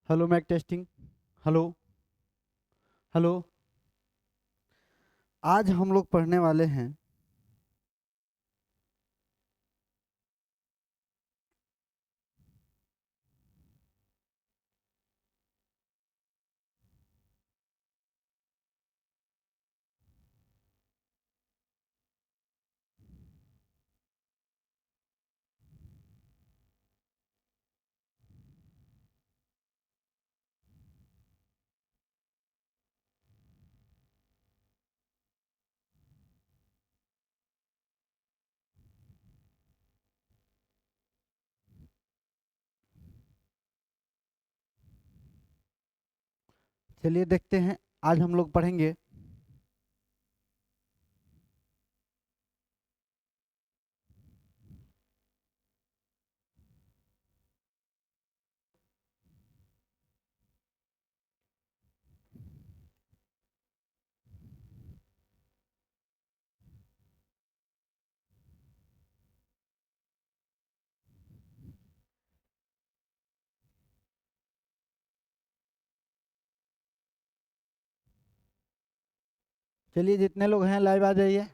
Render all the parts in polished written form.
Hello mic testing. Hello. Hello. आज हम लोग पढ़ने वाले हैं चलिए देखते हैं। आज हम लोग पढ़ेंगे चलिए जितने लोग हैं लाइव आ जाइए।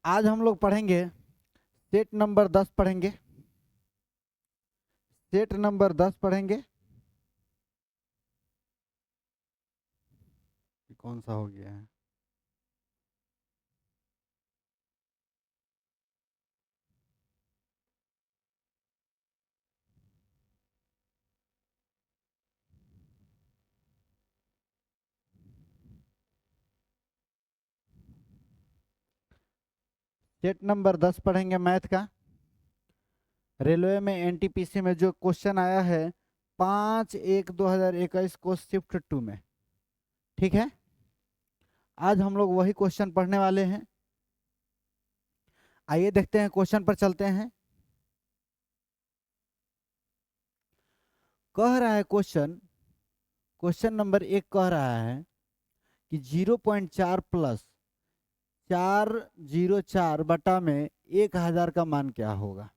आज हम लोग पढ़ेंगे सेट नंबर 10 पढ़ेंगे। सेट नंबर 10 पढ़ेंगे। ये कौन सा हो गया है? सेट नंबर 10 पढ़ेंगे मैथ का। रेलवे में एनटीपीसी में जो क्वेश्चन आया है 5/1/2021 को शिफ्ट 2 में। ठीक है। आज हम लोग वही क्वेश्चन पढ़ने वाले हैं। आइए देखते हैं, क्वेश्चन पर चलते हैं। कह रहा है क्वेश्चन क्वेश्चन नंबर 1 कह रहा है कि 0.4 प्लस 404 बटा में 1000 का मान क्या होगा,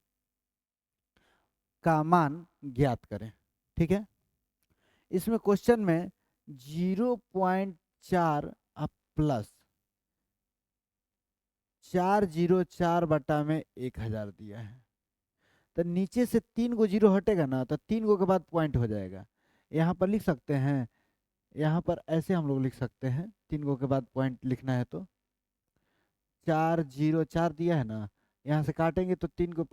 का मान ज्ञात करें। ठीक है। इसमें क्वेश्चन में 0.4 प्लस 404 बटा में 1000 दिया है। तो नीचे से 3 गो जीरो हटेगा ना, तो 3 गो के बाद पॉइंट हो जाएगा। यहाँ पर लिख सकते हैं, यहाँ पर ऐसे हम लोग लिख सकते हैं, 3 गो के बाद पॉइंट लिखना है तो 404 दिया है ना, यहाँ से काटेंगे तो 3 को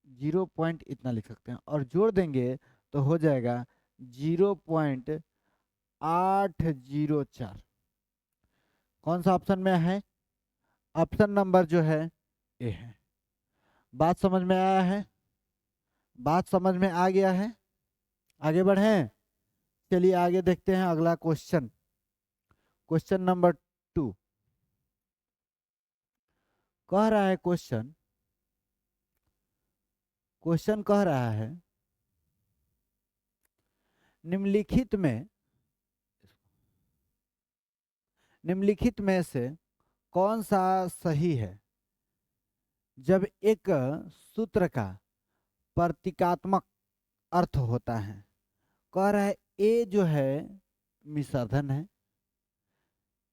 0 पॉइंट इतना लिख सकते हैं और जोड़ देंगे तो हो जाएगा 0.804। कौन सा ऑप्शन में है? ऑप्शन नंबर जो है ए है। बात समझ में आया है? बात समझ में आ गया है? आगे बढ़ें। चलिए आगे देखते हैं अगला क्वेश्चन। क्वेश्चन नंबर 2 कह रहा है क्वेश्चन कह रहा है निम्नलिखित में से कौन सा सही है जब एक सूत्र का प्रतीकात्मक अर्थ होता है। कह रहा है ए जो है मिश्रधन है,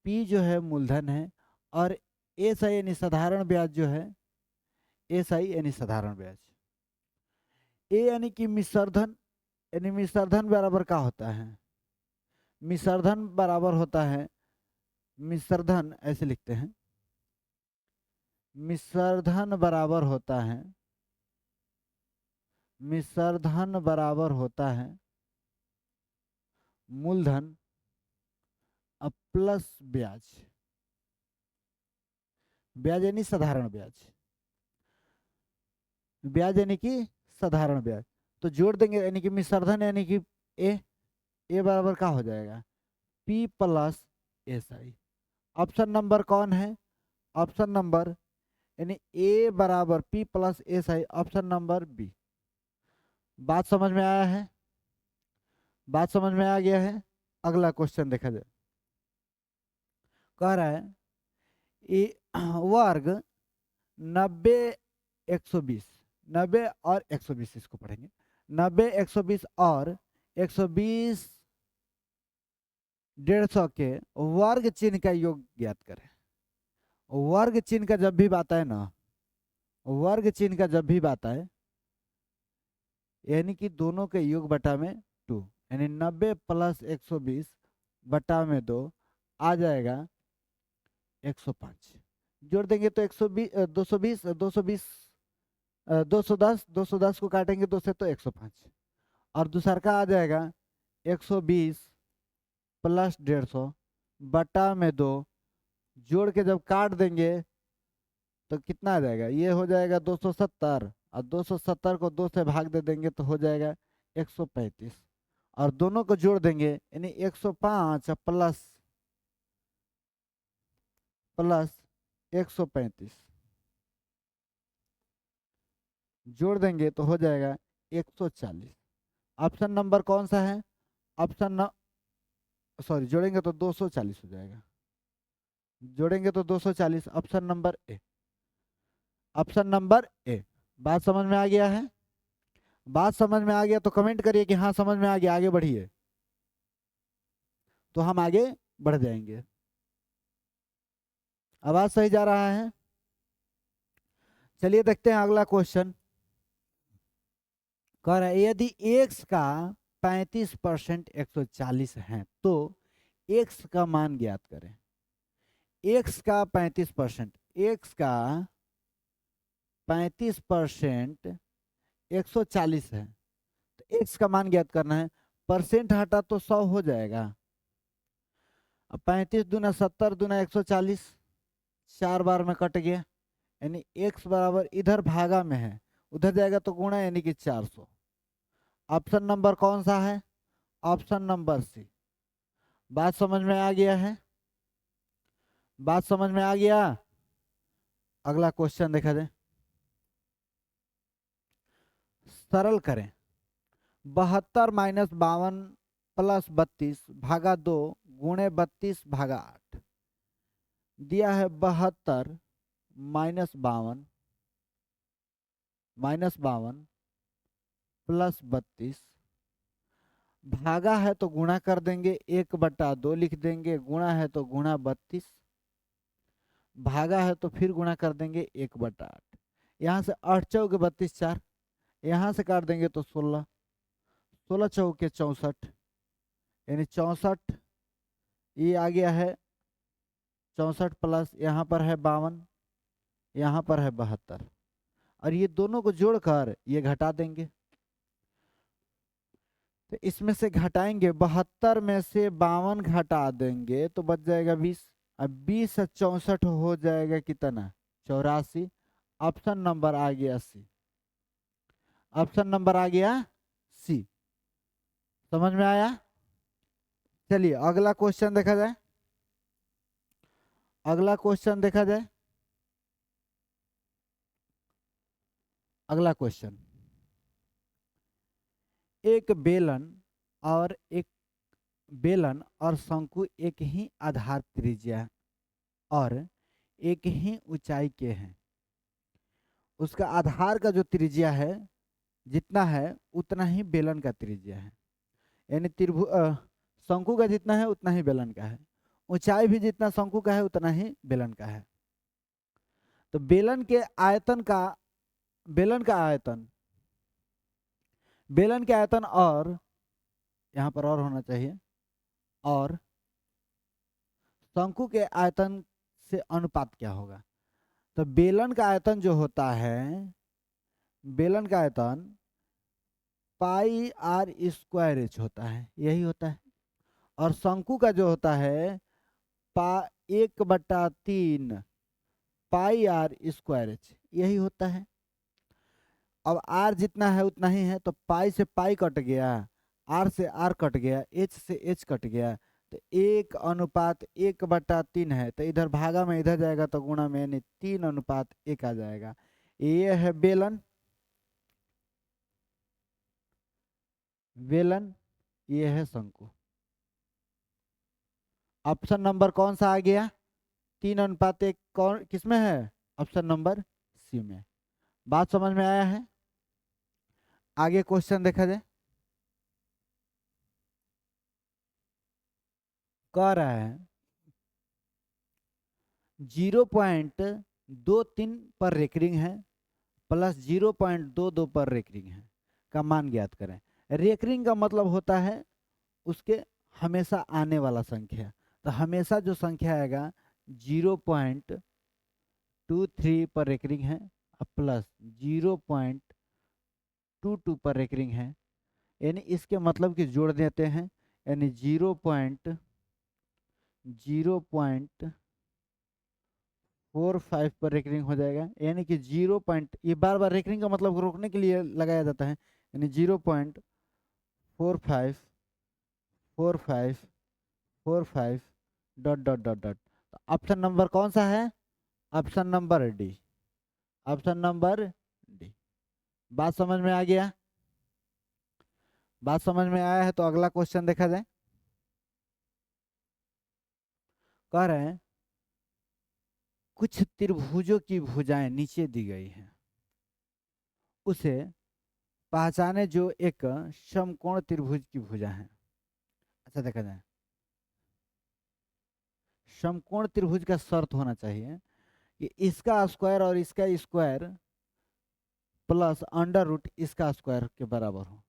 पी जो है मूलधन है, और एस आई यानी साधारण ब्याज जो है, एस आई यानी साधारण ब्याज। ए यानी कि मिश्रधन, यानी मिश्रधन बराबर क्या होता है? मिश्रधन बराबर होता है, मिश्रधन ऐसे लिखते हैं, मिश्रधन बराबर होता है, मिश्रधन बराबर होता है मूलधन प्लस ब्याज। ब्याज यानी साधारण ब्याज, ब्याज यानी कि साधारण ब्याज। तो जोड़ देंगे यानी कि मिश्रधन यानी कि ए, ए बराबर क्या हो जाएगा? P plus S I. Option number कौन है? ऑप्शन नंबर यानी ए बराबर P plus S I, option number B. बात समझ में आया है? बात समझ में आ गया है? अगला क्वेश्चन देखा जाए। कह रहा है वर्ग 90 120, 90 और 120 इसको पढ़ेंगे। 90, 120 और 120 150 के वर्ग चिन्ह का योग ज्ञात करें। वर्ग चिन्ह का जब भी बात है ना, वर्ग चिन्ह का जब भी बात है, यानी कि दोनों के योग बटा में 2, यानी 90 प्लस 120 बटा में 2 आ जाएगा 105। जोड़ देंगे तो 120 220 220 210 210 को काटेंगे 2 से तो 105, और दूसरा का आ जाएगा 120 प्लस 150 बटा में 2, जोड़ के जब काट देंगे तो कितना आ जाएगा, ये हो जाएगा 270, और 270 को 2 से भाग दे देंगे तो हो जाएगा 135, और दोनों को जोड़ देंगे यानी 105 प्लस 135 जोड़ देंगे तो हो जाएगा 140। ऑप्शन नंबर कौन सा है? ऑप्शन न सॉरी, जोड़ेंगे तो 240 हो जाएगा, जोड़ेंगे तो 240, option number A. Option number A. बात समझ में आ गया है? बात समझ में आ गया तो कमेंट करिए कि हाँ समझ में आ गया, आगे बढ़िए, तो हम आगे बढ़ जाएंगे। आवाज सही जा रहा है? चलिए देखते हैं अगला क्वेश्चन। कह रहा है यदि x का 35% 140 है तो x का मान ज्ञात करें। x का 35%, x का 35% 140 है तो x का मान ज्ञात करना है। परसेंट हटा तो 100 हो जाएगा। अब 35 दूना 70 दूना 140, 4 बार में कट गया, यानी x बराबर इधर भागा में है, उधर जाएगा तो गुणा, यानी कि 400। ऑप्शन नंबर कौन सा है? Option number C. बात समझ में आ गया है? बात समझ में आ गया? अगला क्वेश्चन देखा जाए। सरल करें। 72 माइनस 52 प्लस 32 भागा 2 गुणे 32 भागा 8 दिया है। 72 माइनस 52 प्लस 32 भागा है तो गुणा कर देंगे, 1/2 लिख देंगे, गुणा है तो गुणा 32, भागा है तो फिर गुणा कर देंगे 1/8। यहाँ से 8 चौके 32 4, यहाँ से काट देंगे तो 16, 16 चौके 64, यानी 64, ये आ गया है 64 प्लस यहाँ पर है 52, यहाँ पर है 72, और ये दोनों को जोड़कर ये घटा देंगे। तो इसमें से घटाएंगे, 72 में से 52 घटा देंगे तो बच जाएगा 20। अब 20 से 64 हो जाएगा कितना? 84। ऑप्शन नंबर आ गया सी। ऑप्शन नंबर आ गया सी। समझ में आया? चलिए अगला क्वेश्चन देखा जाए। अगला क्वेश्चन देखा जाए। अगला क्वेश्चन, एक बेलन और शंकु एक ही आधार त्रिज्या और एक ही ऊंचाई के हैं। उसका आधार का जो त्रिज्या है जितना है उतना ही बेलन का त्रिज्या है, यानी शंकु का जितना है उतना ही बेलन का है, ऊंचाई भी जितना शंकु का है उतना ही बेलन का है। तो बेलन के आयतन और यहाँ पर और होना चाहिए, और शंकु के आयतन से अनुपात क्या होगा? तो बेलन का आयतन जो होता है, बेलन का आयतन पाई आर स्क्वायर एच होता है, यही होता है। और शंकु का जो होता है 1/3 पाई आर स्क्वायर एच, यही होता है। अब आर जितना है उतना ही है, तो पाई से पाई कट गया, आर से आर कट गया, एच से एच कट गया, तो 1/1 है, तो इधर भागा में इधर जाएगा तो गुणा में, यानी 3:1 आ जाएगा। ये है बेलन, ये है शंकु। ऑप्शन नंबर कौन सा आ गया? 3:1 कौन किसमें है? ऑप्शन नंबर सी में। बात समझ में आया है? आगे क्वेश्चन देखा जाए। कह रहा है 0.23 पर रेकरिंग है प्लस 0.22 पर रेकरिंग है का मान ज्ञात करें। रेकरिंग का मतलब होता है उसके हमेशा आने वाला संख्या। तो हमेशा जो संख्या आएगा 0.23 पर रेकरिंग है प्लस 0.22 पर रेकरिंग है, यानी इसके मतलब कि जोड़ देते हैं, यानी 0.45 पर रेकरिंग हो जाएगा। यानी कि ये बार बार रेकरिंग का मतलब रोकने के लिए लगाया जाता है, यानी 0.4545 dot dot dot dot. Option number कौन सा है? Option number D. Option number D. बात समझ में आ गया? बात समझ में आया है तो अगला क्वेश्चन देखा जाए। कह रहे हैं कुछ त्रिभुजों की भुजाएं नीचे दी गई हैं, उसे पहचाने जो एक समकोण त्रिभुज की भुजा है। अच्छा देखा जाए, समकोण त्रिभुज का शर्त होना चाहिए कि इसका स्क्वायर और इसका स्क्वायर प्लस अंडर रूट इसका स्क्वायर के बराबर हो,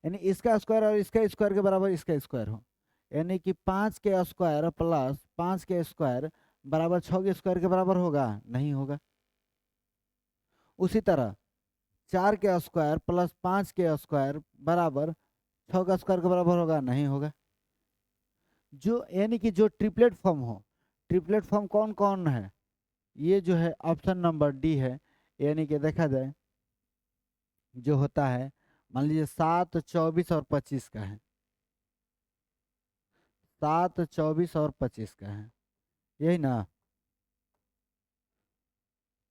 यानी इसका स्क्वायर और इसका स्क्वायर के बराबर इसका स्क्वायर हो। यानी कि 5 के स्क्वायर प्लस 5 के स्क्वायर बराबर 6 के स्क्वायर के बराबर होगा? नहीं होगा। उसी तरह 4 के स्क्वायर प्लस 5 के स्क्वायर बराबर 6 का स्क्वायर के बराबर होगा? नहीं होगा। जो यानी कि जो ट्रिपलेट फॉर्म हो, ट्रिपलेट फॉर्म कौन कौन है? ये जो है ऑप्शन नंबर डी है। यानी कि देखा जाए जो होता है, मान लीजिए 7, 24 और 25 का है, 7, 24 और 25 का है, यही ना?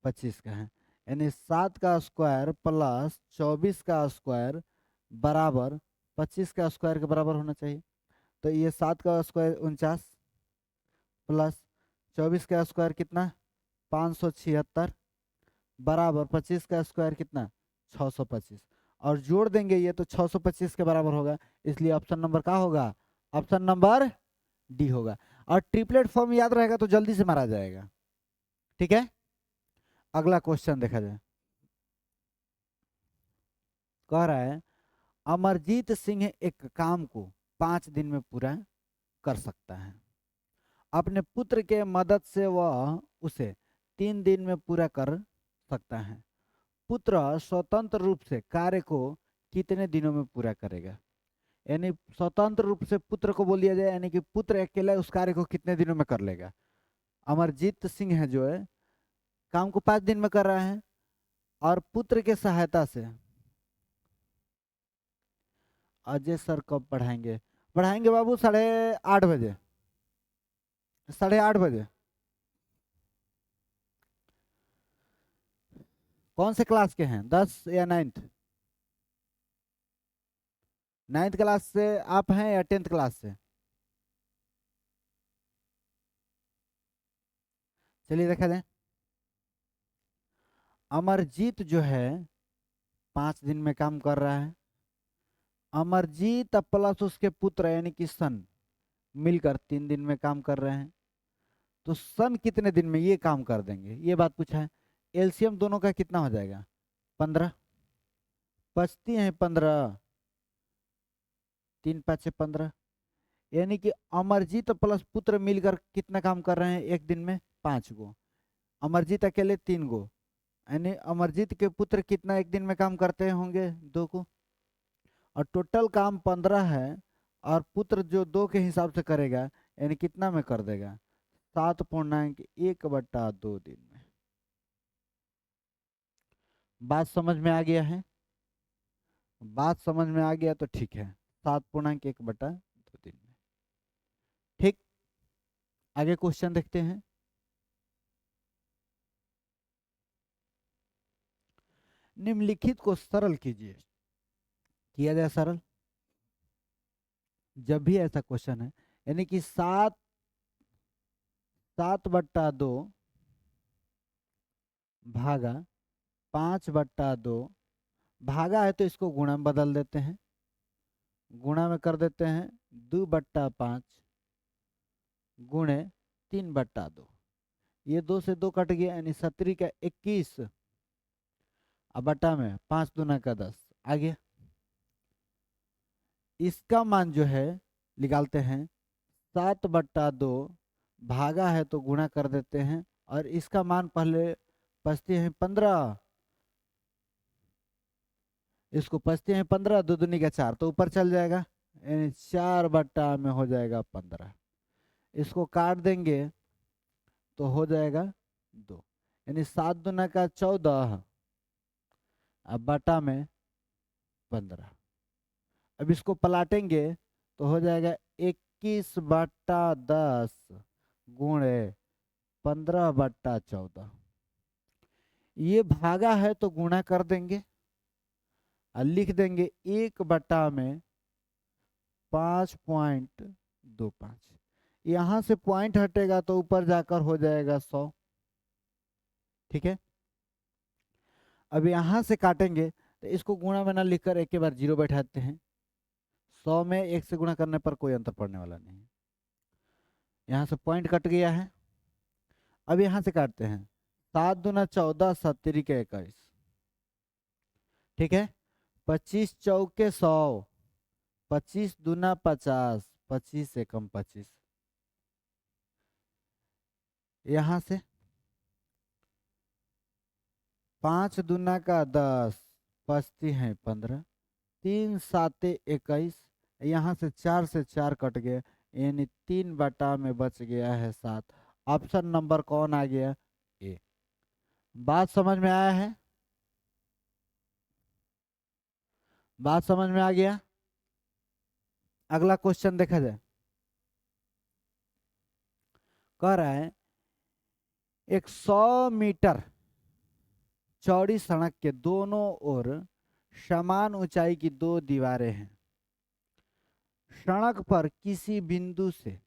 25 का है, यानी 7 का स्क्वायर प्लस 24 का स्क्वायर बराबर 25 का स्क्वायर के बराबर होना चाहिए। तो ये 7 का स्क्वायर 49 प्लस 24 का स्क्वायर कितना? 576 बराबर 25 का स्क्वायर कितना? 625। और जोड़ देंगे ये तो 625 के बराबर होगा, इसलिए ऑप्शन नंबर क्या होगा? ऑप्शन नंबर डी होगा। और ट्रिपलेट फॉर्म याद रहेगा तो जल्दी से मारा जाएगा। ठीक है, अगला क्वेश्चन देखा जाए। कह रहा है अमरजीत सिंह एक काम को 5 दिन में पूरा कर सकता है। अपने पुत्र के मदद से वह उसे 3 दिन में पूरा कर सकता है। पुत्र स्वतंत्र रूप से कार्य को कितने दिनों में पूरा करेगा? यानी स्वतंत्र रूप से पुत्र को बोल दिया जाए, यानी कि पुत्र अकेला उस कार्य को कितने दिनों में कर लेगा? अमरजीत सिंह है जो है काम को 5 दिन में कर रहा है, और पुत्र के सहायता से। अजय सर कब पढ़ाएंगे? पढ़ाएंगे बाबू 8:30 बजे, 8:30 बजे। कौन से क्लास के हैं, 10 या 9th? 9th क्लास से आप हैं या 10th क्लास से? चलिए देखा जाए। अमरजीत जो है 5 दिन में काम कर रहा है। अमरजीत प्लस उसके पुत्र यानी कि सन मिलकर 3 दिन में काम कर रहे हैं। तो सन कितने दिन में ये काम कर देंगे, ये बात पूछा है। एलसीएम दोनों का कितना हो जाएगा? 15 बचती हैं 15, 3 5 15, यानी कि अमरजीत प्लस पुत्र मिलकर कितना काम कर रहे हैं एक दिन में? 5 गो। अमरजीत अकेले 3 गो, यानी अमरजीत के पुत्र कितना एक दिन में काम करते होंगे? 2 को। और टोटल काम 15 है, और पुत्र जो 2 के हिसाब से करेगा, यानी कितना में कर देगा? 7.1/2 दिन में। बात समझ में आ गया है? बात समझ में आ गया तो ठीक है, 7.1/2 दिन में। ठीक, आगे क्वेश्चन देखते हैं। निम्नलिखित को सरल कीजिए। किया जाए सरल, जब भी ऐसा क्वेश्चन है, यानी कि 7/2 भागा 5/2 भागा है तो इसको गुणा में बदल देते हैं, गुणा में कर देते हैं 2/5 गुणे 3/2। ये 2 से 2 कट गया, यानी 17 का 21, अब बटा में 5 दूना का 10 आ गया। इसका मान जो है निकालते हैं 7/2, भागा है तो गुणा कर देते हैं, और इसका मान पहले पचते हैं 15, इसको पचते हैं 15, 2 दूनी का 4 तो ऊपर चल जाएगा, यानी 4 में हो जाएगा 15। इसको काट देंगे तो हो जाएगा 2, यानी 7 दूना का 14, अब बटा में 15। अब इसको पलाटेंगे तो हो जाएगा 21/10 गुणे 15/14। ये भागा है तो गुणा कर देंगे और लिख देंगे 1/5.25। यहां से पॉइंट हटेगा तो ऊपर जाकर हो जाएगा 100। ठीक है, अब यहां से काटेंगे तो इसको गुणा में ना लिखकर एक के बार 0 बैठाते हैं। 100 में 1 से गुणा करने पर कोई अंतर पड़ने वाला नहीं है। यहाँ से पॉइंट कट गया है। अब यहाँ से काटते हैं 7 दूना 14, 70 के 21। ठीक है, 25 चौके 100, 25 दूना 50, 25 एकम 25। यहाँ से 5 दूना का 10, पचती हैं 15, 3 7 21। यहाँ से 4 से 4 कट गए, यानी 3 में बच गया है 7। ऑप्शन नंबर कौन आ गया? ए। बात समझ में आया है? बात समझ में आ गया? अगला क्वेश्चन देखा जाए। कह रहा है 100 मीटर चौड़ी सड़क के दोनों ओर समान ऊंचाई की 2 दीवारें हैं। सड़क पर किसी बिंदु से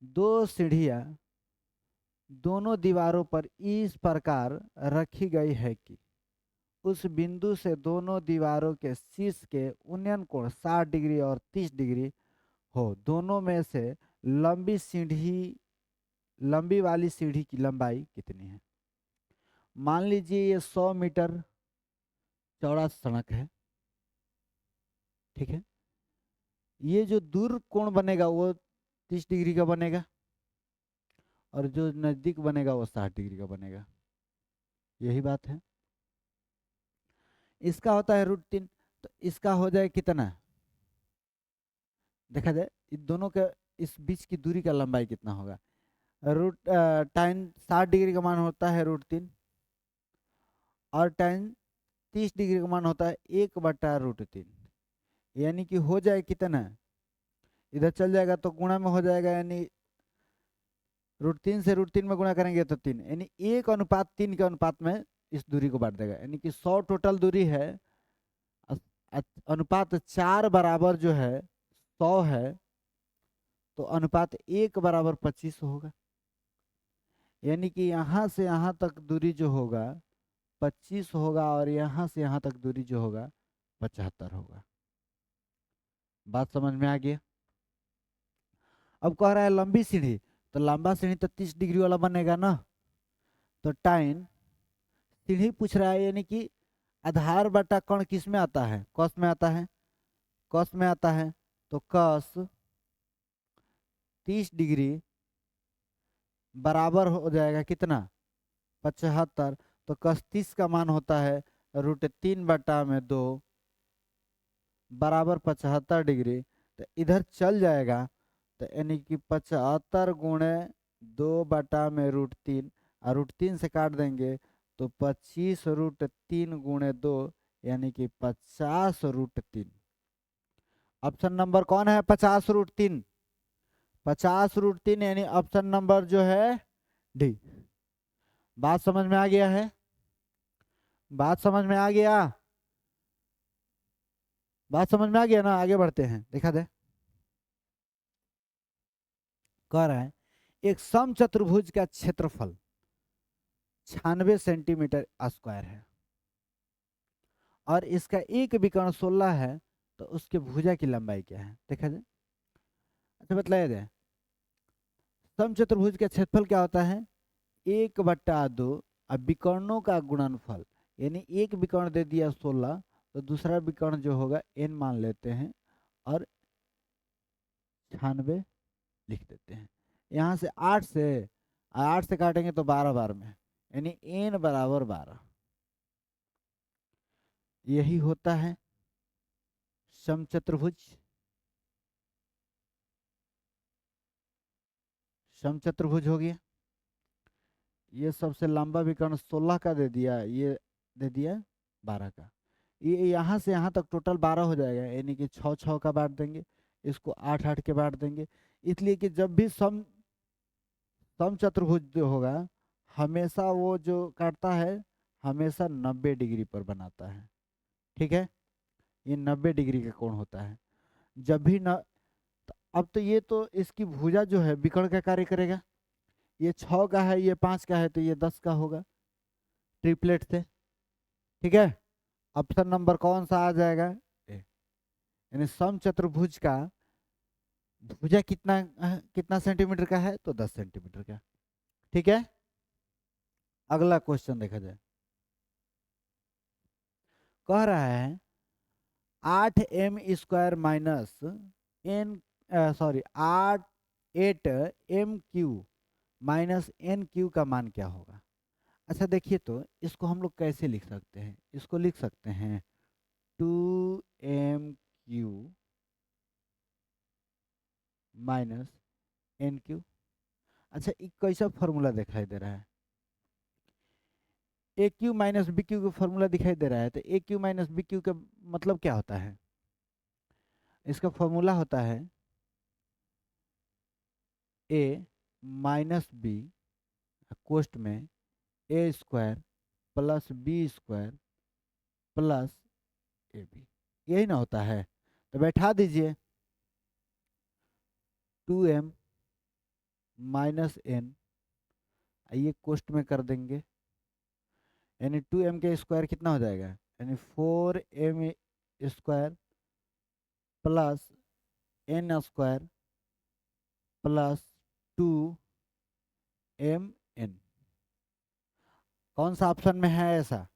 2 सीढ़ियां दोनों दीवारों पर इस प्रकार रखी गई है कि उस बिंदु से दोनों दीवारों के शीर्ष के उन्नयन कोण 60 डिग्री और 30 डिग्री हो। दोनों में से लंबी वाली सीढ़ी की लंबाई कितनी है? मान लीजिए ये 100 मीटर चौड़ा सड़क है। ठीक है, ये जो दूर कोण बनेगा वो 30 डिग्री का बनेगा, और जो नजदीक बनेगा वो 60 डिग्री का बनेगा। यही बात है। इसका होता है √3, तो इसका हो जाए कितना? देखा जाए इन दोनों के इस बीच की दूरी का लंबाई कितना होगा। tan 60 डिग्री का मान होता है √3, और tan 30 डिग्री का मान होता है 1/√3, यानी कि हो जाए कितना? इधर चल जाएगा तो गुणा में हो जाएगा, यानी √3 से √3 में गुणा करेंगे तो 3, यानी 1:3 के अनुपात में इस दूरी को बांट देगा। यानी कि 100 टोटल दूरी है, अनुपात 4 बराबर जो है 100 है, तो अनुपात 1/25 होगा। यानी कि यहाँ से यहाँ तक दूरी जो होगा 25 होगा, और यहाँ से यहाँ तक दूरी जो होगा 75 होगा। बात समझ में आ गया? अब कह रहा है लंबी सीढ़ी, तो लंबा सीढ़ी तो 30 डिग्री वाला बनेगा ना, तो tan सीढ़ी पूछ रहा है, यानी कि आधार बटा कोण किस में आता है? कॉस में आता है। कॉस में आता है तो कॉस 30 डिग्री बराबर हो जाएगा कितना? 75। तो कॉस 30 का मान होता है √3/2 बराबर 75 डिग्री। तो इधर चल जाएगा, तो यानी कि 75 गुणे 2/√3, और √3 से काट देंगे तो 25 √3 गुणे 2, यानी कि 50 √3। ऑप्शन नंबर कौन है? 50 √3। 50 √3 यानी ऑप्शन नंबर जो है डी। बात समझ में आ गया है? बात समझ में आ गया? बात समझ में आ गया ना? आगे बढ़ते हैं, देखा जाए। कह रहा है एक समचतुर्भुज का क्षेत्रफल 96 सेंटीमीटर स्क्वायर है, और इसका एक विकर्ण 16 है, तो उसके भुजा की लंबाई क्या है देखा जाए। अच्छा बतलाया जाए, समचतुर्भुज का क्षेत्रफल क्या होता है, 1/2। अब विकर्णों का गुणनफल, यानी एक विकर्ण दे दिया 16, तो दूसरा विकर्ण जो होगा n मान लेते हैं और 96 लिख देते हैं। यहाँ से 8 से काटेंगे तो 12 बार में, यानी n बराबर 12। यही होता है समचतुर्भुज। समचतुर्भुज हो गया। ये सबसे लंबा विकर्ण 16 का दे दिया, ये दे दिया 12 का। ये यहाँ से यहाँ तक टोटल 12 हो जाएगा, यानी कि 6 का बांट देंगे, इसको 8 के बांट देंगे। इसलिए कि जब भी समचतुर्भुज जो होगा, हमेशा वो जो काटता है हमेशा 90 डिग्री पर बनाता है। ठीक है, ये 90 डिग्री का कोण होता है। जब भी न तो अब तो ये तो इसकी भुजा जो है विकर्ण का कार्य करेगा। ये 6 का है, ये 5 का है, तो ये 10 का होगा ट्रिपलेट से। ठीक है, ऑप्शन नंबर कौन सा आ जाएगा ए, यानी समचतुर्भुज का भुजा कितना सेंटीमीटर का है, तो 10 सेंटीमीटर का। ठीक है, अगला क्वेश्चन देखा जाए। कह रहा है 8m² minus N sorry 8m³ minus n³ का मान क्या होगा। अच्छा देखिए, तो इसको हम लोग कैसे लिख सकते हैं, इसको लिख सकते हैं 2m³ माइनस n³। अच्छा, एक कैसा फॉर्मूला दिखाई दे रहा है, a³ माइनस b³ का फॉर्मूला दिखाई दे रहा है, तो a³ माइनस b³ का मतलब क्या होता है। इसका फॉर्मूला होता है a माइनस बी कोष्ट में a² plus b² plus ab, यही ना होता है। तो बैठा दीजिए 2m माइनस n, ये कोष्ट में कर देंगे, यानी 2m के स्क्वायर कितना हो जाएगा, यानी 4m² plus n² plus 2mn। कौन सा ऑप्शन में है ऐसा,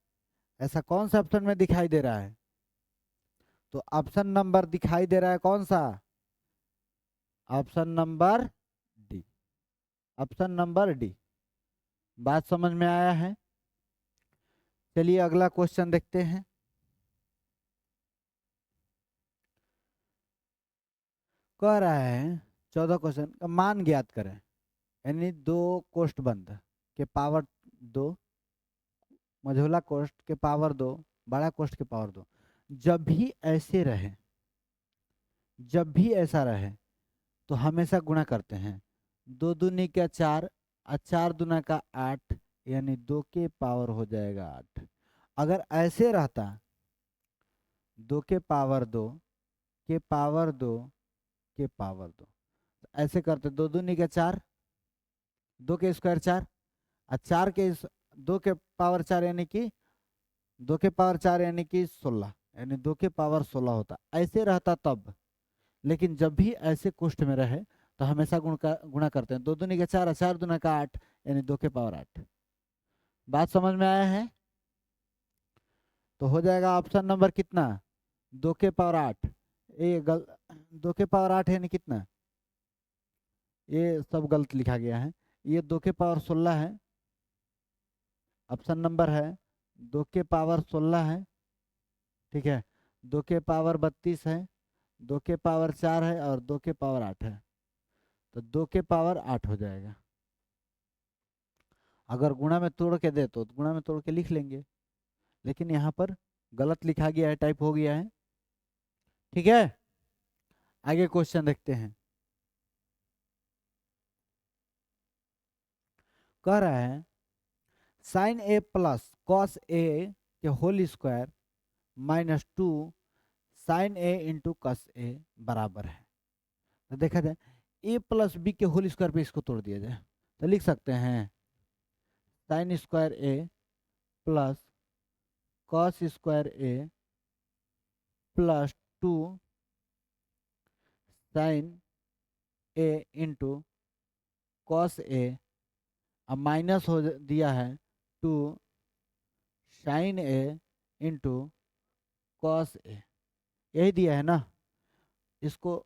ऐसा कौन सा ऑप्शन में दिखाई दे रहा है, तो ऑप्शन नंबर दिखाई दे रहा है कौन सा, option number D. Option number D. बात समझ में आया है। चलिए अगला क्वेश्चन देखते हैं। कह रहा है 14 क्वेश्चन का मान ज्ञात करें, यानी 2 कोष्ठ बंध के पावर 2, मझोला कोष्ठ के पावर 2, बड़ा कोष्ठ के पावर 2। जब भी ऐसे रहे, जब भी ऐसा रहे तो हमेशा गुणा करते हैं। 2 दूनी का 4 और 4 दूना का 8, यानी 2 के पावर हो जाएगा 8। अगर ऐसे रहता 2 के पावर 2 के पावर 2 के पावर 2, तो ऐसे करते 2 दूनी का 4, 2 के स्क्वायर 4 और 4 के 2 के पावर 4, यानी कि 2 के पावर 4 यानी कि 16, यानी 2 के पावर 16 होता। ऐसे रहता तब, लेकिन जब भी ऐसे कोष्ठ में रहे तो हमेशा गुणा करते हैं। 2 दूनी का 4 और 4 दूना का 8, यानी 2 के पावर 8। बात समझ में आया है। तो हो जाएगा ऑप्शन नंबर कितना, 2 के पावर 8। ये 2 के पावर 8 यानी कितना, ये सब गलत लिखा गया है, ये 2 के पावर 16 है। ऑप्शन नंबर है 2 के पावर 16 है। ठीक है, 2 के पावर 32 है, 2 के पावर 4 है और 2 के पावर 8 है, तो 2 के पावर 8 हो जाएगा। अगर गुणा में तोड़ के दे तो गुणा में तोड़ के लिख लेंगे, लेकिन यहाँ पर गलत लिखा गया है, टाइप हो गया है। ठीक है, आगे क्वेश्चन देखते हैं। कह रहा है sign A plus cos A के whole square minus 2 sign A into cos A बराबर है। तो देखा जाए ए प्लस बी के होल स्क्वायर पे इसको तोड़ दिया जाए, तो लिख सकते हैं sine square A plus cos square A plus 2 sign A into cos A, अब माइनस हो दिया है 2 sign A into cos A, यही दिया है ना। इसको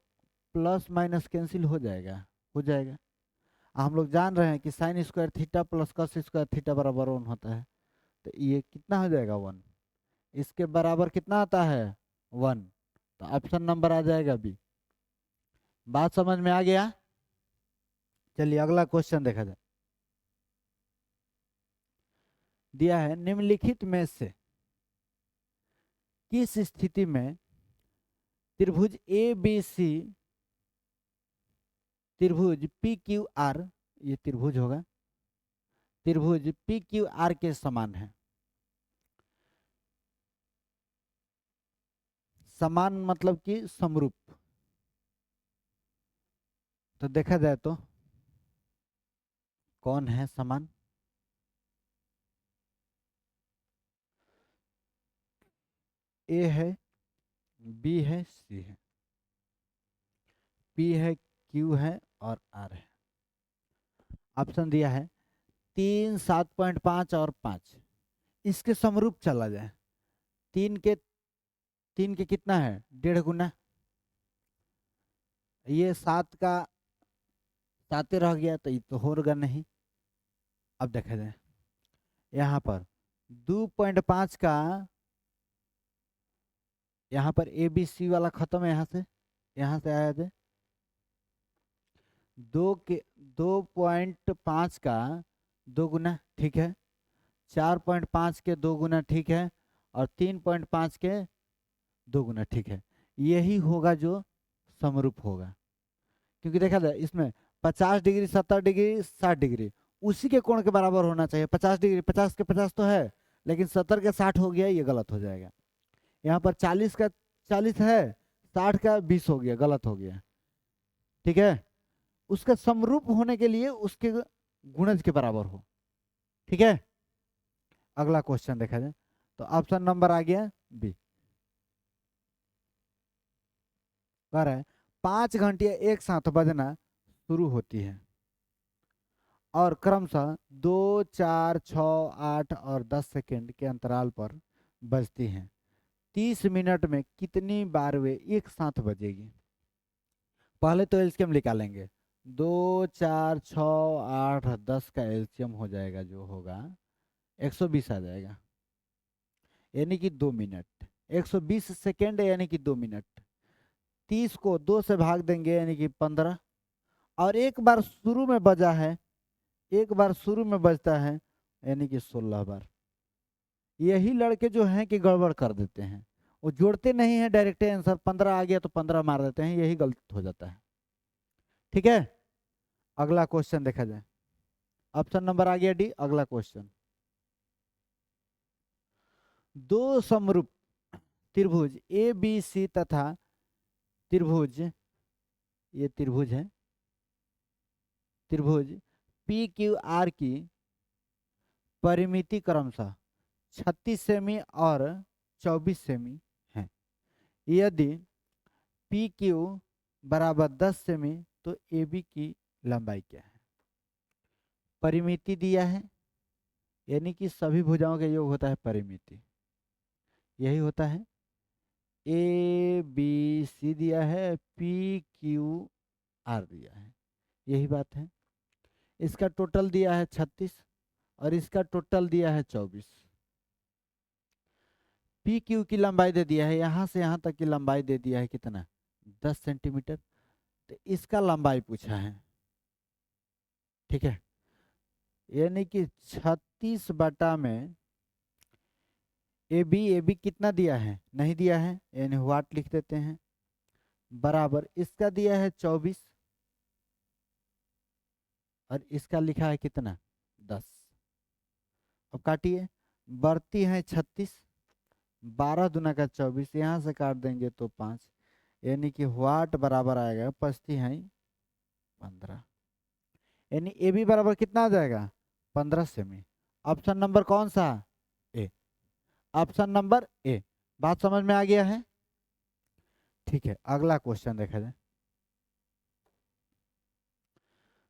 प्लस माइनस कैंसिल हो जाएगा, हो जाएगा। हम लोग जान रहे हैं कि sine square theta plus cos square theta बराबर 1 होता है, तो ये कितना हो जाएगा 1, इसके बराबर कितना आता है 1, तो ऑप्शन नंबर आ जाएगा बी। बात समझ में आ गया। चलिए अगला क्वेश्चन देखा जाए। दिया है निम्नलिखित में से किस स्थिति में त्रिभुज ए बी सी, त्रिभुज पी क्यू आर, ये त्रिभुज होगा, त्रिभुज पी क्यू आर के समान है। समान मतलब कि समरूप। तो देखा जाए तो कौन है समान, ए है, बी है, सी है, पी है, क्यू है और आर है। ऑप्शन दिया है 3, 7.5 और 5, इसके समरूप चला जाए। 3 के कितना है 1.5 गुना, ये 7 का 7 रह गया तो ये तो होगा नहीं। अब देखा जाए यहाँ पर 2.5 का, यहाँ पर ए बी सी वाला खत्म है, यहाँ से आया जाए 2.5 का 2 गुना ठीक है, 4.5 के 2 गुना ठीक है, और 3.5 के 2 गुना ठीक है। यही होगा जो समरूप होगा, क्योंकि देखा जाए इसमें 50 डिग्री 70 डिग्री 60 डिग्री उसी के कोण के बराबर होना चाहिए। 50 डिग्री 50 के 50 तो है, लेकिन 70 के 60 हो गया, ये गलत हो जाएगा। यहाँ पर 40 का 40 है, 60 का 20 हो गया, गलत हो गया। ठीक है, उसका समरूप होने के लिए उसके गुणज के बराबर हो। ठीक है, अगला क्वेश्चन देखा जाए तो ऑप्शन नंबर आ गया बी। कह रहा है 5 घंटियां एक साथ बजना शुरू होती है और क्रमशः 2, 4, 6, 8 और 10 सेकंड के अंतराल पर बजती हैं। 30 मिनट में कितनी बार वे एक साथ बजेगी। पहले तो एलसीएम निकालेंगे, 2, 4, 6, 8, 10 का एलसीएम हो जाएगा, जो होगा 120 आ जाएगा, यानी कि 2 मिनट। 120 सेकेंड यानी कि 2 मिनट। 30 को 2 से भाग देंगे यानी कि 15, और एक बार शुरू में बजा है, एक बार शुरू में बजता है यानी कि 16 बार। यही लड़के जो हैं कि गड़बड़ कर देते हैं, वो जोड़ते नहीं है डायरेक्ट आंसर, 15 आ गया तो 15 मार देते हैं, यही गलत हो जाता है। ठीक है, अगला क्वेश्चन देखा जाए। ऑप्शन नंबर आ गया डी। अगला क्वेश्चन, दो समरूप त्रिभुज ए बी सी तथा त्रिभुज, ये त्रिभुज है, त्रिभुज पी क्यू आर की परिमिति क्रमशः 36 सेमी और 24 सेमी है। यदि पी क्यू बराबर 10 सेमी तो ए बी की लंबाई क्या है। परिमिति दिया है, यानी कि सभी भुजाओं का योग होता है परिमिति, यही होता है। ए बी सी दिया है, पी क्यू आर दिया है, यही बात है। इसका टोटल दिया है 36 और इसका टोटल दिया है 24। पी क्यू की लंबाई दे दिया है, यहाँ से यहाँ तक की लंबाई दे दिया है कितना 10 सेंटीमीटर, तो इसका लंबाई पूछा है। ठीक है, यानी कि 36 बटा में ए बी कितना दिया है नहीं दिया है, यानी वाट लिख देते हैं, बराबर इसका दिया है 24 और इसका लिखा है कितना 10। अब काटिए, बढ़ती है 36, 12 दूना का 24, यहाँ से काट देंगे तो 5, यानी कि वाट बराबर आएगा 25 है 15, यानी ए बी बराबर कितना आ जाएगा 15 सेमी। ऑप्शन नंबर कौन सा ए, ऑप्शन नंबर ए। बात समझ में आ गया है। ठीक है, अगला क्वेश्चन देखा जाए।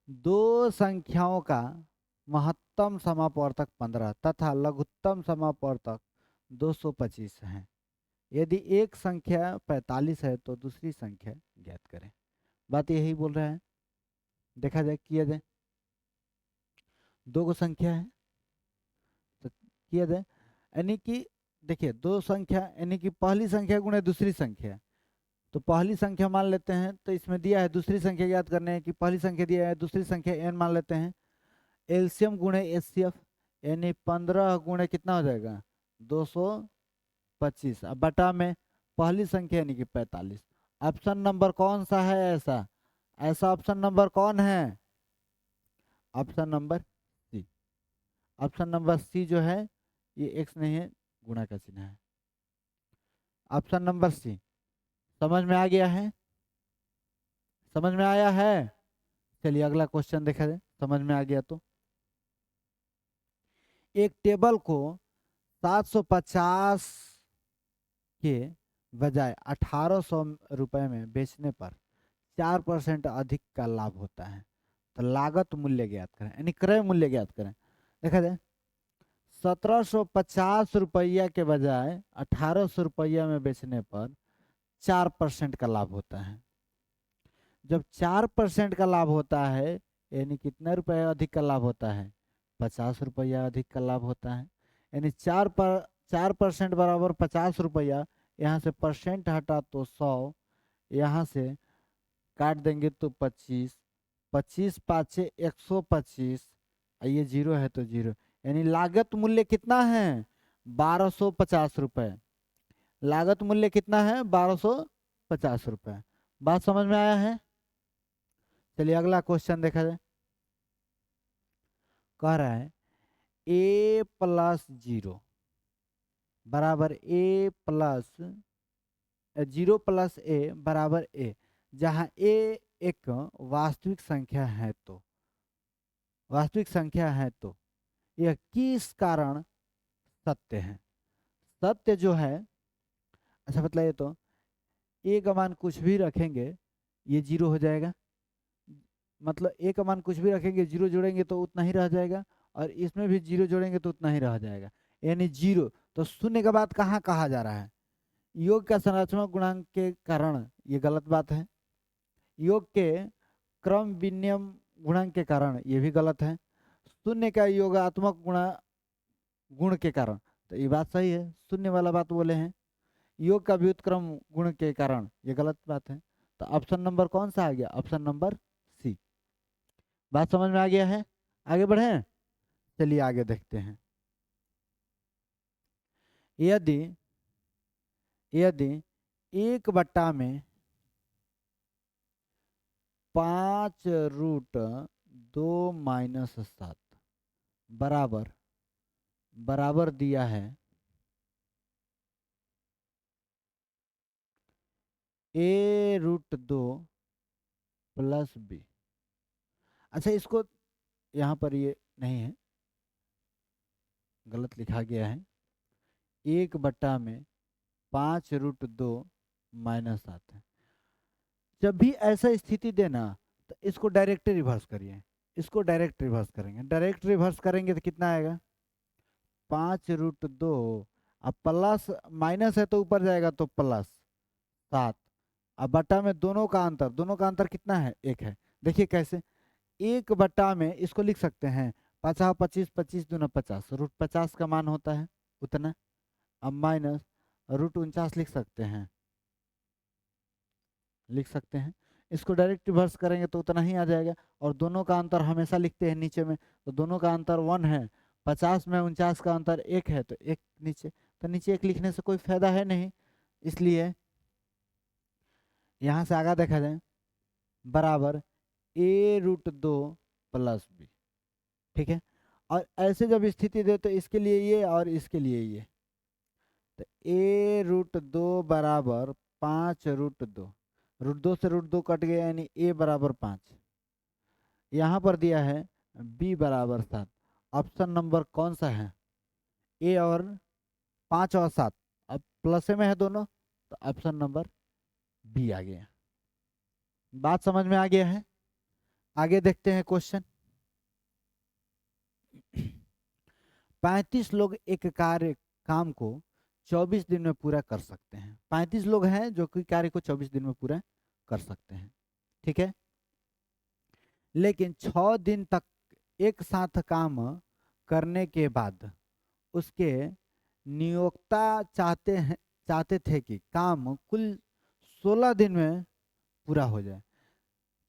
दो संख्याओं का महत्तम समापवर्तक 15 तथा लघुत्तम समापवर्तक 225 है। यदि एक संख्या 45 है तो दूसरी संख्या ज्ञात करें। बात यही बोल रहा है, देखा जाए, किया जाए। दो को संख्या है तो किया जाए, यानी कि देखिए दो संख्या यानी कि पहली संख्या गुणे दूसरी संख्या। तो पहली संख्या मान लेते हैं, तो इसमें दिया है दूसरी संख्या याद करने है कि पहली संख्या दिया है, दूसरी संख्या n मान लेते हैं। एलसीएम गुणे एचसीएफ, यानी 15 गुणे कितना हो जाएगा 225, अब बटा में पहली संख्या यानी कि 45। ऑप्शन नंबर कौन सा है ऐसा? ऐसा ऑप्शन नंबर कौन है? Option number C. Option number C जो है ये एक्स नहीं है, गुणा का चिन्ह है। ऑप्शन नंबर सी समझ में आ गया है? समझ में आया है? चलिए अगला क्वेश्चन देखा जाए, समझ में आ गया तो। एक टेबल को 750 के बजाय 1800 रुपए में बेचने पर 4% अधिक का लाभ होता है, तो लागत मूल्य ज्ञात करें, यानी क्रय मूल्य ज्ञात करें। देखा जाए 1750 रुपया के बजाय 1800 रुपया में बेचने पर 4% का लाभ होता है। जब 4% का लाभ होता है यानी कितने रुपए अधिक का लाभ होता है? 50 रुपया अधिक का लाभ होता है। यानी 4% बराबर 50 रुपया, यहाँ से परसेंट हटा तो 100, यहाँ से काट देंगे तो 25, 25 पाँचे 125, ये जीरो है तो जीरो, यानी लागत मूल्य कितना है 1250 रुपए। लागत मूल्य कितना है 1250 रुपए। बात समझ में आया है? चलिए अगला क्वेश्चन देखा जाए। कह रहा है a प्लस 0 बराबर a प्लस 0 प्लस a बराबर a, जहां a एक वास्तविक संख्या है तो यह किस कारण सत्य है? सत्य जो है, अच्छा मतलब ये तो a का मान कुछ भी रखेंगे ये जीरो हो जाएगा, मतलब a का मान कुछ भी रखेंगे जीरो जोड़ेंगे तो उतना ही रह जाएगा, और इसमें भी जीरो जोड़ेंगे तो उतना ही रह जाएगा, यानी जीरो। तो शून्य के बाद कहाँ कहा जा रहा है? योग का संरचनात्मक गुणांक के कारण, ये गलत बात है। योग के क्रम विनिमय गुणांक के कारण, ये भी गलत है। शून्य का योगात्मक गुण के कारण, तो ये बात सही है, शून्य वाला बात बोले हैं। योग का व्युत्क्रम गुण के कारण, ये गलत बात है। तो ऑप्शन नंबर कौन सा आ गया? Option number C. बात समझ में आ गया है? आगे बढ़े, चलिए आगे देखते हैं। यदि यदि 1/, में 5√2-7 बराबर बराबर दिया है a√2 प्लस b। अच्छा इसको यहाँ पर ये नहीं है, गलत लिखा गया है। 1/, में 5√2-7 है। जब भी ऐसा स्थिति देना तो इसको डायरेक्ट रिवर्स करिए, इसको डायरेक्ट रिवर्स करेंगे। डायरेक्ट रिवर्स करेंगे तो कितना आएगा 5√2, अब प्लस माइनस है तो ऊपर जाएगा तो प्लस 7, अब बटा में दोनों का अंतर कितना है? 1 है। देखिए कैसे, 1/, में इसको लिख सकते हैं 50 25 25 दूना 50, √50 का मान होता है उतना। अब माइनस √49 लिख सकते हैं। इसको डायरेक्ट रिवर्स करेंगे तो उतना ही आ जाएगा, और दोनों का अंतर हमेशा लिखते हैं नीचे में, तो दोनों का अंतर 1 है। 50 में 49 का अंतर 1 है, तो 1 नीचे, तो नीचे 1 लिखने से कोई फायदा है नहीं, इसलिए यहाँ से आगे देखा जाए बराबर a√2 प्लस b। ठीक है, और ऐसे जब स्थिति दे तो इसके लिए ये और इसके लिए ये, तो a√2 बराबर 5√2, √2 से √2 कट गया, यानी a बराबर 5। यहाँ पर दिया है b बराबर 7। ऑप्शन नंबर कौन सा है? a और 5 और 7, अब प्लस में है दोनों, तो ऑप्शन नंबर बी आ गया। बात समझ में आ गया है? आगे देखते हैं क्वेश्चन। 35 लोग एक काम को 24 दिन में पूरा कर सकते हैं। 35 लोग हैं जो कि कार्य को 24 दिन में पूरा कर सकते हैं, ठीक है। लेकिन 6 दिन तक एक साथ काम करने के बाद उसके नियोक्ता चाहते थे कि काम कुल 16 दिन में पूरा हो जाए।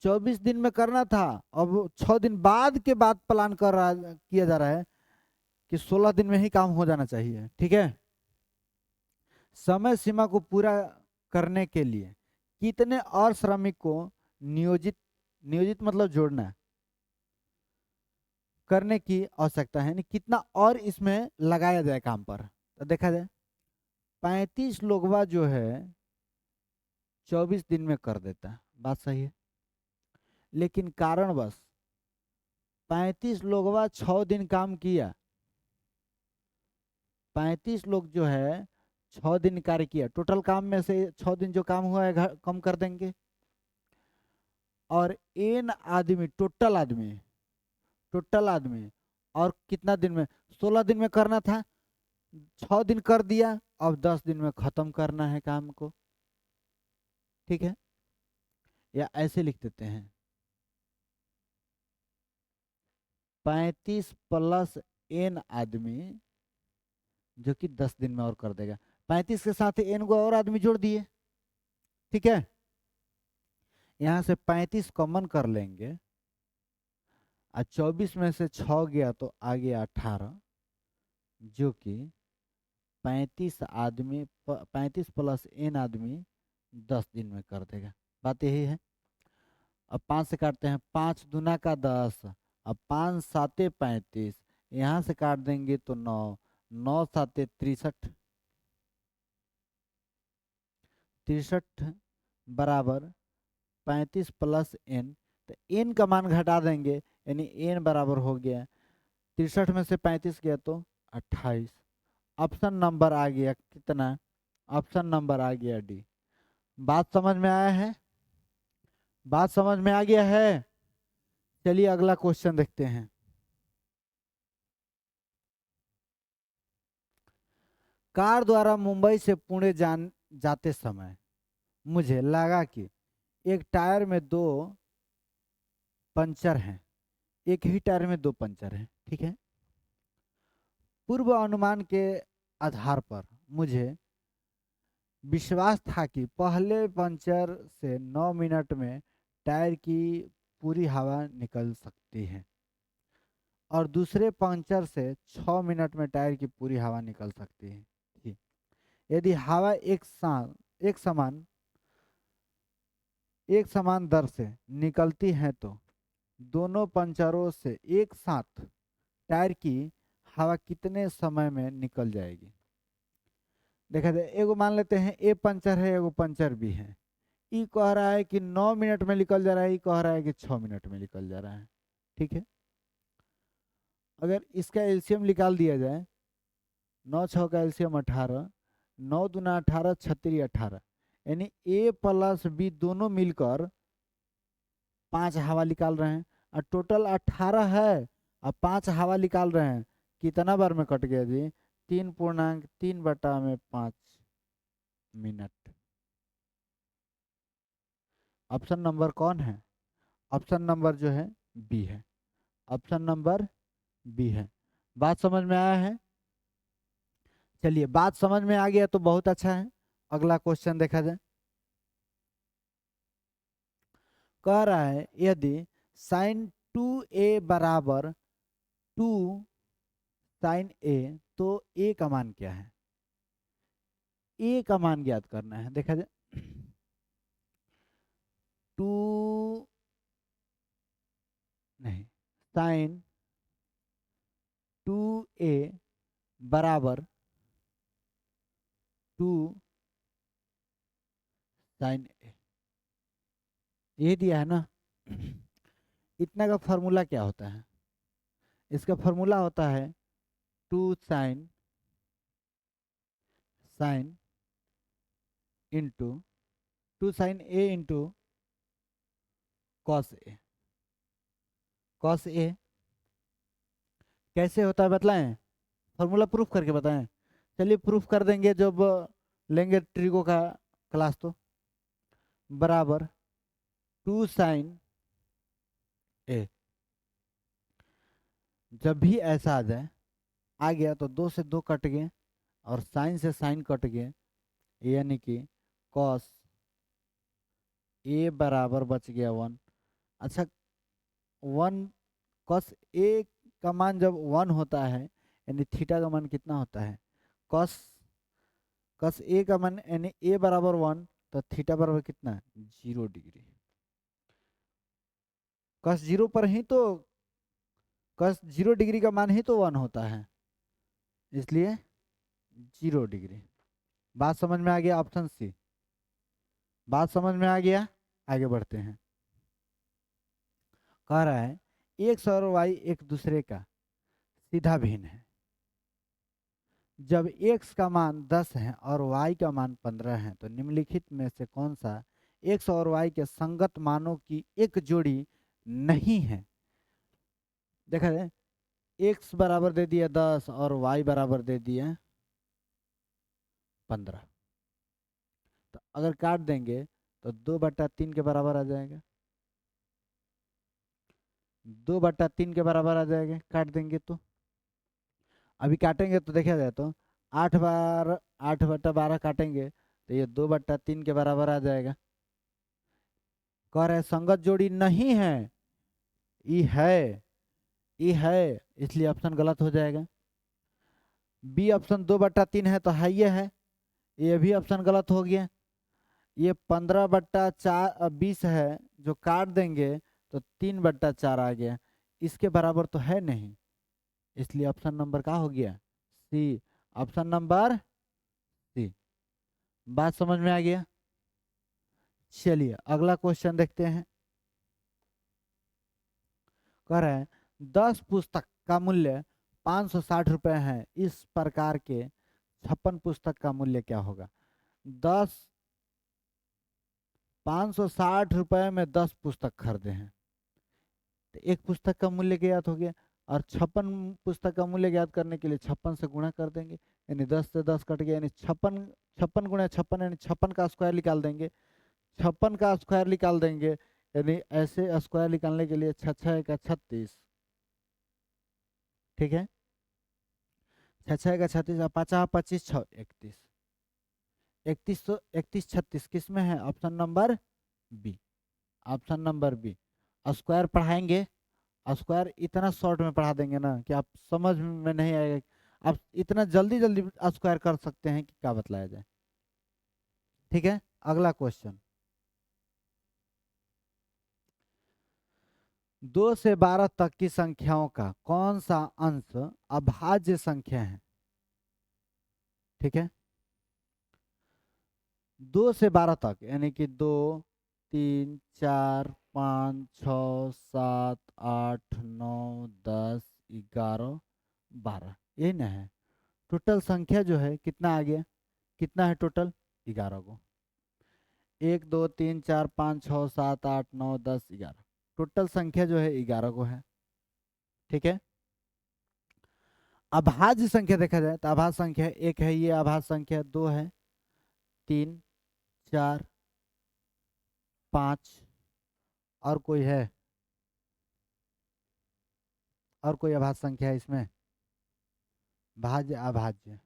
24 दिन में करना था, अब 6 दिन बाद के बाद प्लान किया जा रहा है कि 16 दिन में ही काम हो जाना चाहिए, ठीक है। समय सीमा को पूरा करने के लिए कितने और श्रमिक को नियोजित नियोजित मतलब जोड़ना करने की आवश्यकता है, कितना और इसमें लगाया जाए काम पर। तो देखा जाए 35 लोगवा जो है 24 दिन में कर देता है, बात सही है। लेकिन कारणवश 35 लोगवा 6 दिन काम किया, 35 लोग जो है 6 दिन कार्य किया, टोटल काम में से 6 दिन जो काम हुआ है कम कर देंगे। और एन आदमी टोटल आदमी और कितना दिन में, 16 दिन में करना था, 6 दिन कर दिया, अब 10 दिन में खत्म करना है काम को, ठीक है। या ऐसे लिख देते हैं 35 प्लस एन आदमी जो कि 10 दिन में और कर देगा। 35 के साथ एन को और आदमी जोड़ दिए, ठीक है। यहां से 35 कॉमन कर लेंगे और 24 में से 6 गया तो आ गया 18, जो कि 35 प्लस एन आदमी 10 दिन में कर देगा। बात यही है। अब 5 से काटते हैं, 5 दूना का 10, अब 5 साते 35, यहाँ से काट देंगे तो 9, 9 साते 63, 63 बराबर 35 प्लस एन, तो एन का मान घटा देंगे, यानी एन बराबर हो गया 63 में से 35 गया तो 28। ऑप्शन नंबर आ गया कितना? ऑप्शन नंबर आ गया डी। बात समझ में आया है? बात समझ में आ गया है? चलिए अगला क्वेश्चन देखते हैं। कार द्वारा मुंबई से पुणे जाते समय मुझे लगा कि एक टायर में 2 पंचर हैं, एक ही टायर में 2 पंचर हैं, ठीक है। पूर्व अनुमान के आधार पर मुझे विश्वास था कि पहले पंचर से 9 मिनट में टायर की पूरी हवा निकल सकती है और दूसरे पंचर से 6 मिनट में टायर की पूरी हवा निकल सकती है। यदि हवा एक समान दर से निकलती है तो दोनों पंचरों से एक साथ टायर की हवा कितने समय में निकल जाएगी? देखा जाए, एगो मान लेते हैं ए पंचर है, एगो पंचर भी है। ई कह रहा है कि 9 मिनट में निकल जा रहा है, ई कह रहा है कि 6 मिनट में निकल जा रहा है, ठीक है। अगर इसका एलसीएम निकाल दिया जाए, 9 6 का एलसीएम 18, 9 दूना 18, 36 18, यानी ए प्लस बी दोनों मिलकर 5 हवा निकाल रहे हैं और टोटल 18 है, अब 5 हवा निकाल रहे हैं। कितना बार में कट गया जी? 3.3/5 मिनट। ऑप्शन नंबर कौन है? ऑप्शन नंबर जो है बी है। ऑप्शन नंबर बी है। बात समझ में आया है? चलिए, बात समझ में आ गया तो बहुत अच्छा है। अगला क्वेश्चन देखा जाए। कह रहा है यदि साइन 2a बराबर 2 साइन ए तो ए का मान क्या है? ए का मान ज्ञात करना है। देखा जाए 2 नहीं, साइन 2a बराबर 2 साइन ए, ये दिया है ना। इतना का फॉर्मूला क्या होता है? इसका फॉर्मूला होता है 2 sine into 2 sign A into cos A. Cos A कैसे होता है बतलाएं, फॉर्मूला प्रूफ करके बताएं। चलिए प्रूफ कर देंगे जब लेंगे ट्रिगो का क्लास तो। बराबर 2 साइन ए। जब भी ऐसा आ जाए, आ गया तो 2 से 2 कट गए और साइन से साइन कट गए, यानी कि कॉस ए बराबर बच गया 1। अच्छा 1, कॉस ए का मान जब 1 होता है यानी थीटा का मान कितना होता है, कॉस कॉस ए का मान यानी ए बराबर 1, तो थीटा बराबर कितना, 0 डिग्री। कॉस 0 पर ही तो, कॉस 0 डिग्री का मान ही तो 1 होता है, इसलिए 0 डिग्री। बात समझ में आ गया, ऑप्शन सी। बात समझ में आ गया, आगे बढ़ते हैं। कह रहा है एक्स और वाई एक दूसरे का सीधा भिन्न है। जब x का मान 10 है और y का मान 15 है तो निम्नलिखित में से कौन सा x और y के संगत मानों की एक जोड़ी नहीं है। देखा जाए, x बराबर दे दिया 10 और y बराबर दे दिया 15, तो अगर काट देंगे तो 2/3 के बराबर आ जाएगा। 2/3 के बराबर आ जाएगा काट देंगे तो। अभी काटेंगे तो देखा जाए तो 8/12 काटेंगे तो ये 2/3 के बराबर आ जाएगा। कह रहे संगत जोड़ी नहीं है, ई है, ई है, इसलिए ऑप्शन गलत हो जाएगा। बी ऑप्शन 2/3 है तो है, ये भी ऑप्शन गलत हो गया। ये 15/4 20 है, जो काट देंगे तो 3/4 आ गया, इसके बराबर तो है नहीं, इसलिए ऑप्शन नंबर क्या हो गया, सी। Option number C. बात समझ में आ गया। चलिए अगला क्वेश्चन देखते हैं। कह रहे हैं 10 पुस्तक का मूल्य 560 रुपए है, इस प्रकार के 56 पुस्तक का मूल्य क्या होगा। 10 560 रुपए में 10 पुस्तक खरीदे हैं, तो एक पुस्तक का मूल्य ज्ञात हो गया, और 56 पुस्तक का मूल्य ज्ञात करने के लिए 56 से गुणा कर देंगे, यानी 10 से 10 कट गया, यानी 56, 56 गुणा 56 यानी 56 का स्क्वायर निकाल देंगे। 56 का स्क्वायर निकाल देंगे, यानी ऐसे स्क्वायर निकालने के लिए 6 का 36, ठीक है, 6 का 36 और 5 25 6 31, 31 तो 31 36 किस में है, option number B. Option number B. Square पढ़ाएंगे, स्क्वायर इतना शॉर्ट में पढ़ा देंगे ना कि आप समझ में नहीं आएगा, आप इतना जल्दी जल्दी स्क्वायर कर सकते हैं कि क्या बतलाया जाए। ठीक है, अगला क्वेश्चन। 2 से 12 तक की संख्याओं का कौन सा अंश अभाज्य संख्या है। ठीक है, 2 से 12 तक यानी कि 2 3 4 5 6 7 8 9 10 11 12, यही ना है। टोटल संख्या जो है कितना आ गया, कितना है टोटल, 11 को। 1 2 3 4 5 6 7 8 9 10 11, टोटल संख्या जो है 11 को है। ठीक है, अभाज्य संख्या देखा जाए तो अभाज्य संख्या 1 है, ये अभाज्य संख्या 2 है, 3 4 5, और कोई है, और कोई अभाज्य संख्या है इसमें, भाज्य अभाज्य,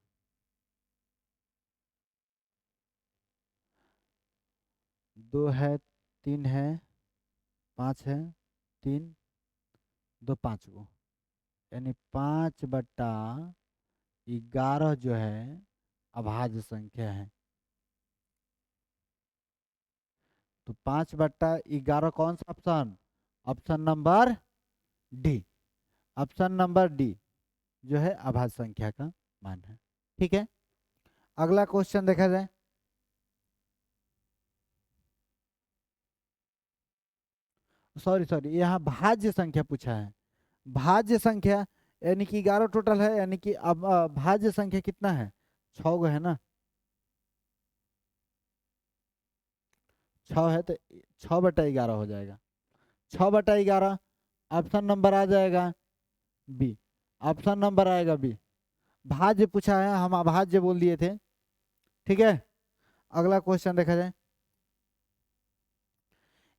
2 है, 3 है, 5 है, 3 2 5 को, यानी 5/11 जो है अभाज्य संख्या है। तो 5/11 कौन सा option, option number D. Option number D जो है अभाज्य संख्या का मान है। ठीक है, अगला क्वेश्चन देखा जाए। सॉरी सॉरी, यहाँ भाज्य संख्या पूछा है। भाज्य संख्या यानी कि 11 टोटल है, यानी कि अब भाज्य संख्या कितना है, 6 गो है ना। 6 है तो 6/11 हो जाएगा। 6/11 ऑप्शन नंबर आ जाएगा बी। ऑप्शन नंबर आएगा बी। भाज्य पूछा है, हम अभाज्य बोल दिए थे। ठीक है, अगला क्वेश्चन देखा जाए।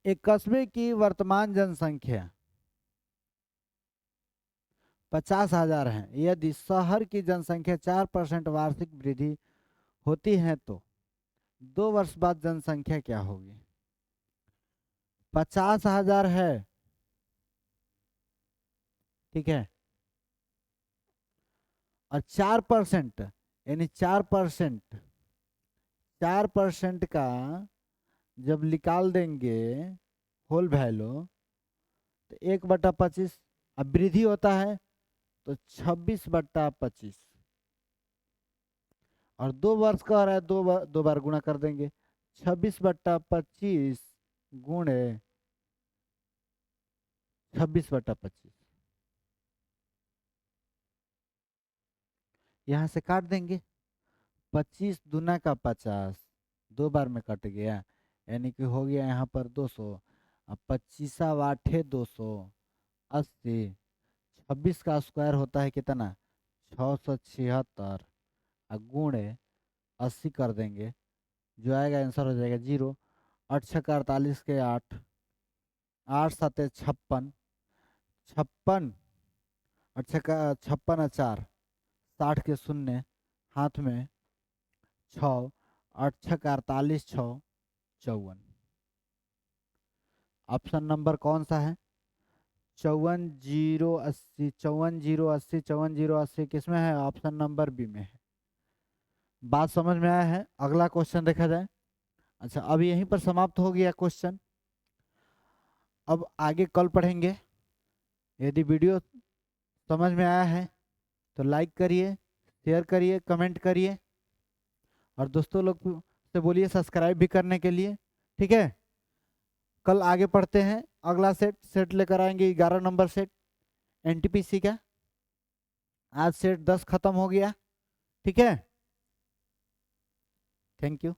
एक कस्बे की वर्तमान जनसंख्या 50,000 है। यदि शहर की जनसंख्या 4% वार्षिक वृद्धि होती है तो 2 वर्ष बाद जनसंख्या क्या होगी? 50,000 है, ठीक है, और 4% यानी 4%, 4% का जब निकाल देंगे होल वैल्यू तो 1/25। अब वृद्धि होता है तो 26/25, और 2 वर्ष का रहा है, दो बार गुणा कर देंगे। 26/25 गुणे 26/25, यहाँ से काट देंगे। 25 दूना का 50, 2 बार में कट गया, यानी कि हो गया यहाँ पर 200। अब 25 280, 26 का स्क्वायर होता है कितना? 676, और गुणे 80 कर देंगे, जो आएगा आंसर हो जाएगा 0। 8 6 48 के 8, 8 7 56, 56, 8 6 56 4, 60 के शून्य, हाथ में 6, 8 6 48 6 54। ऑप्शन नंबर कौन सा है? 54 0 80, 54 0 80, 54 0 80 किसमें है? ऑप्शन नंबर बी में है। बात समझ में आया है? अगला क्वेश्चन देखा जाए। अच्छा, अब यहीं पर समाप्त हो गया क्वेश्चन। अब आगे कल पढ़ेंगे। यदि वीडियो समझ में आया है तो लाइक करिए, शेयर करिए, कमेंट करिए, और दोस्तों लोग से बोलिए सब्सक्राइब भी करने के लिए। ठीक है, कल आगे पढ़ते हैं। अगला सेट लेकर आएंगे 11 नंबर सेट एनटीपीसी का। आज सेट 10 खत्म हो गया। ठीक है, थैंक यू।